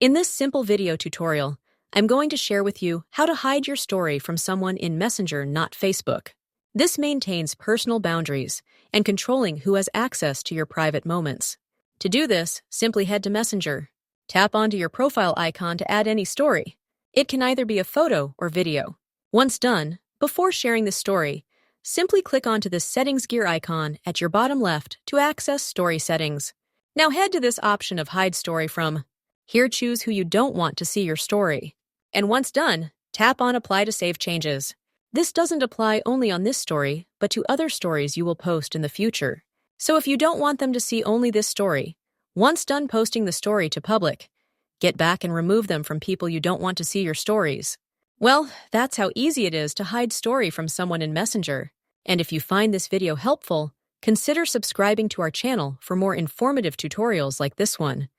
In this simple video tutorial, I'm going to share with you how to hide your story from someone in Messenger, not Facebook. This maintains personal boundaries and controlling who has access to your private moments. To do this, simply head to Messenger. Tap onto your profile icon to add any story. It can either be a photo or video. Once done, before sharing the story, simply click onto the Settings gear icon at your bottom left to access story settings. Now head to this option of Hide Story From. Here, choose who you don't want to see your story. And once done, tap on Apply to save changes. This doesn't apply only on this story, but to other stories you will post in the future. So if you don't want them to see only this story, once done posting the story to public, get back and remove them from people you don't want to see your stories. Well, that's how easy it is to hide story from someone in Messenger. And if you find this video helpful, consider subscribing to our channel for more informative tutorials like this one.